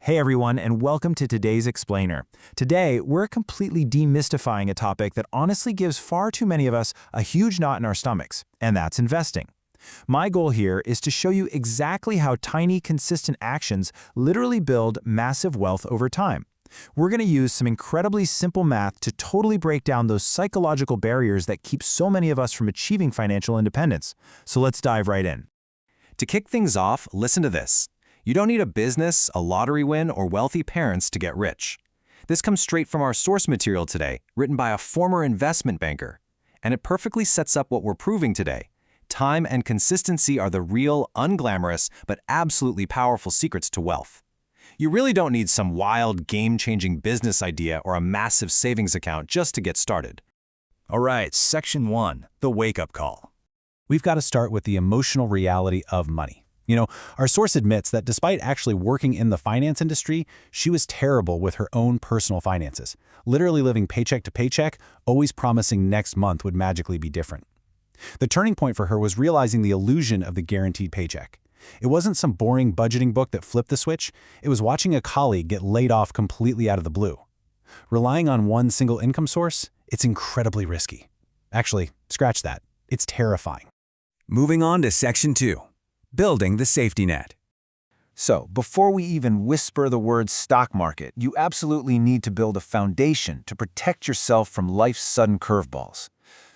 Hey everyone, and welcome to today's Explainer. Today, we're completely demystifying a topic that honestly gives far too many of us a huge knot in our stomachs, and that's investing. My goal here is to show you exactly how tiny, consistent actions literally build massive wealth over time. We're going to use some incredibly simple math to totally break down those psychological barriers that keep so many of us from achieving financial independence. So let's dive right in. To kick things off, listen to this. You don't need a business, a lottery win, or wealthy parents to get rich. This comes straight from our source material today, written by a former investment banker. And it perfectly sets up what we're proving today. Time and consistency are the real, unglamorous, but absolutely powerful secrets to wealth. You really don't need some wild, game-changing business idea or a massive savings account just to get started. All right, Section 1, the wake-up call. We've got to start with the emotional reality of money. Our source admits that despite actually working in the finance industry, she was terrible with her own personal finances, literally living paycheck to paycheck, always promising next month would magically be different. The turning point for her was realizing the illusion of the guaranteed paycheck. It wasn't some boring budgeting book that flipped the switch, it was watching a colleague get laid off completely out of the blue. Relying on one single income source, it's incredibly risky. Actually, scratch that. It's terrifying. Moving on to Section 2. Building the safety net. So, before we even whisper the word stock market, you absolutely need to build a foundation to protect yourself from life's sudden curveballs.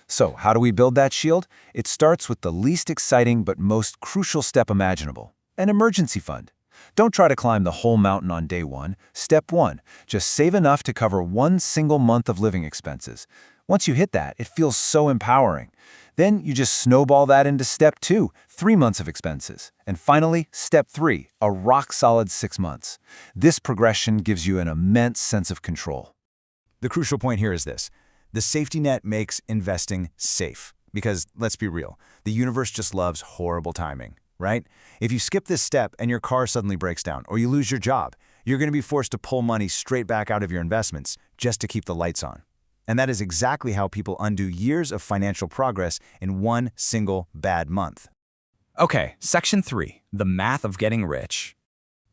So, how do we build that shield? It starts with the least exciting but most crucial step imaginable: an emergency fund. Don't try to climb the whole mountain on day one. Step 1, just save enough to cover one single month of living expenses. Once you hit that, it feels so empowering. Then you just snowball that into Step 2, 3 months of expenses. And finally, Step 3, a rock-solid 6 months. This progression gives you an immense sense of control. The crucial point here is this. The safety net makes investing safe. Because, let's be real, the universe just loves horrible timing, right? If you skip this step and your car suddenly breaks down or you lose your job, you're going to be forced to pull money straight back out of your investments just to keep the lights on. And that is exactly how people undo years of financial progress in one single bad month. Okay, Section 3, the math of getting rich.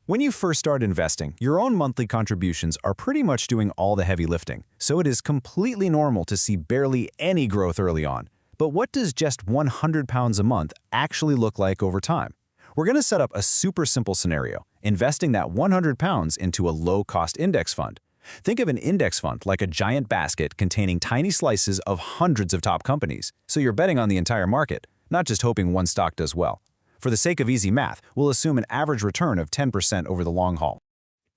When you first start investing, your own monthly contributions are pretty much doing all the heavy lifting, so it is completely normal to see barely any growth early on. But what does just 100 pounds a month actually look like over time? We're going to set up a super simple scenario, investing that 100 pounds into a low-cost index fund. Think of an index fund like a giant basket containing tiny slices of hundreds of top companies, so you're betting on the entire market, not just hoping one stock does well. For the sake of easy math, we'll assume an average return of 10% over the long haul.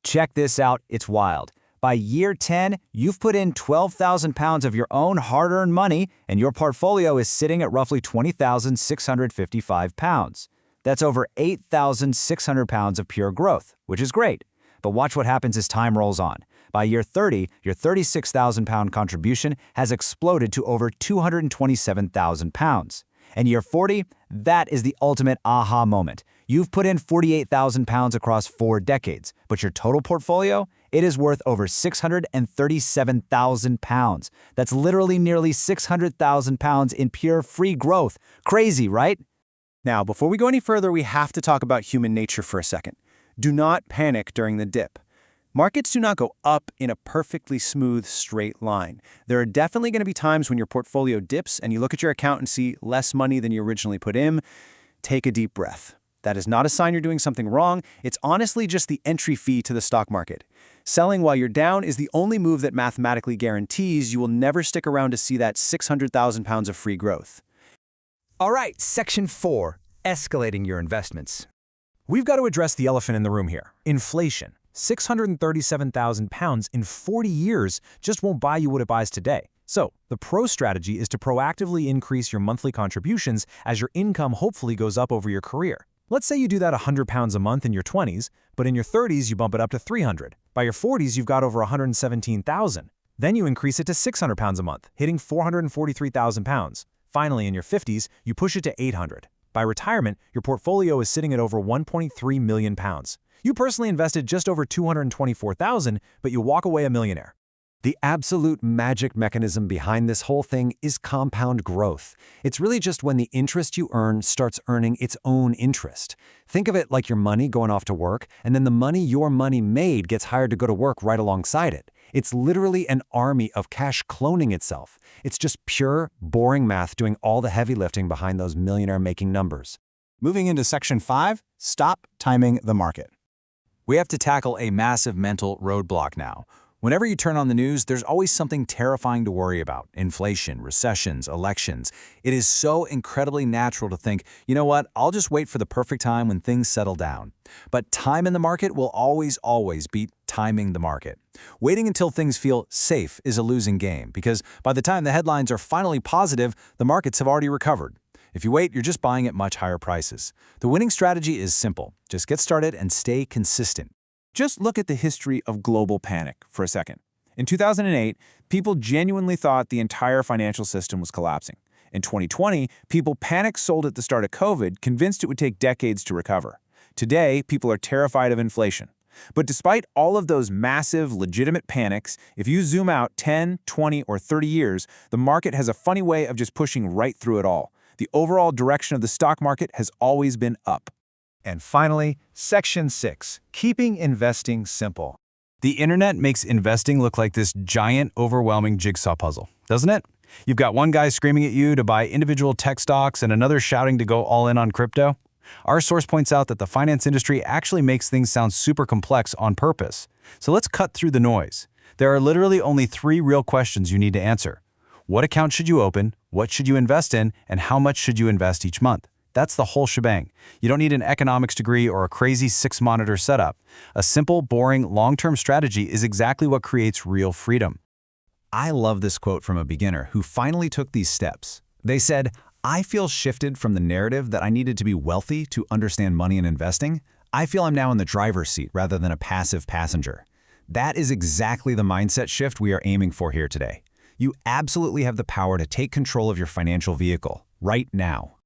Check this out, it's wild. By year 10, you've put in 12,000 pounds of your own hard-earned money, and your portfolio is sitting at roughly 20,655 pounds. That's over 8,600 pounds of pure growth, which is great. But watch what happens as time rolls on. By year 30, your 36,000-pound contribution has exploded to over 227,000 pounds. And year 40, that is the ultimate aha moment. You've put in 48,000 pounds across 4 decades, but your total portfolio, it is worth over 637,000 pounds. That's literally nearly 600,000 pounds in pure free growth. Crazy, right? Now, before we go any further, we have to talk about human nature for a second. Do not panic during the dip. Markets do not go up in a perfectly smooth, straight line. There are definitely going to be times when your portfolio dips and you look at your account and see less money than you originally put in. Take a deep breath. That is not a sign you're doing something wrong. It's honestly just the entry fee to the stock market. Selling while you're down is the only move that mathematically guarantees you will never stick around to see that 600,000 pounds of free growth. All right, Section 4. Escalating your investments. We've got to address the elephant in the room here: inflation. 637,000 pounds in 40 years just won't buy you what it buys today. So, the pro strategy is to proactively increase your monthly contributions as your income hopefully goes up over your career. Let's say you do that 100 pounds a month in your 20s, but in your 30s you bump it up to 300. By your 40s you've got over 117,000. Then you increase it to 600 pounds a month, hitting 443,000 pounds. Finally, in your 50s, you push it to 800. By retirement, your portfolio is sitting at over 1.3 million pounds. You personally invested just over 224,000, but you walk away a millionaire. The absolute magic mechanism behind this whole thing is compound growth. It's really just when the interest you earn starts earning its own interest. Think of it like your money going off to work, and then the money your money made gets hired to go to work right alongside it. It's literally an army of cash cloning itself. It's just pure, boring math doing all the heavy lifting behind those millionaire-making numbers. Moving into Section 5, stop timing the market. We have to tackle a massive mental roadblock now. Whenever you turn on the news, there's always something terrifying to worry about. Inflation, recessions, elections. It is so incredibly natural to think, you know what, I'll just wait for the perfect time when things settle down. But time in the market will always beat timing the market. Waiting until things feel safe is a losing game, because by the time the headlines are finally positive, the markets have already recovered. If you wait, you're just buying at much higher prices. The winning strategy is simple. Just get started and stay consistent. Just look at the history of global panic for a second. In 2008, people genuinely thought the entire financial system was collapsing. In 2020, people panic sold at the start of COVID, convinced it would take decades to recover. Today, people are terrified of inflation. But despite all of those massive, legitimate panics, if you zoom out 10, 20, or 30 years, the market has a funny way of just pushing right through it all. The overall direction of the stock market has always been up. And finally, Section 6, keeping investing simple. The internet makes investing look like this giant, overwhelming jigsaw puzzle, doesn't it? You've got one guy screaming at you to buy individual tech stocks and another shouting to go all in on crypto. Our source points out that the finance industry actually makes things sound super complex on purpose. So let's cut through the noise. There are literally only 3 real questions you need to answer. What account should you open? What should you invest in? And how much should you invest each month? That's the whole shebang. You don't need an economics degree or a crazy 6-monitor setup. A simple, boring, long-term strategy is exactly what creates real freedom. I love this quote from a beginner who finally took these steps. They said, "I feel shifted from the narrative that I needed to be wealthy to understand money and investing. I feel I'm now in the driver's seat rather than a passive passenger." That is exactly the mindset shift we are aiming for here today. You absolutely have the power to take control of your financial vehicle right now.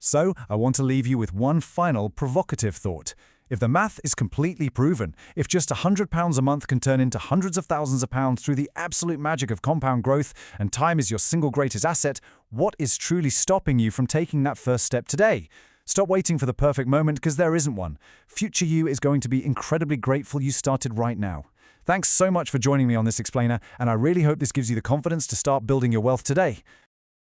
So, I want to leave you with one final provocative thought. If the math is completely proven, if just £100 a month can turn into hundreds of thousands of pounds through the absolute magic of compound growth, and time is your single greatest asset, what is truly stopping you from taking that first step today? Stop waiting for the perfect moment, because there isn't one. Future you is going to be incredibly grateful you started right now. Thanks so much for joining me on this explainer, and I really hope this gives you the confidence to start building your wealth today.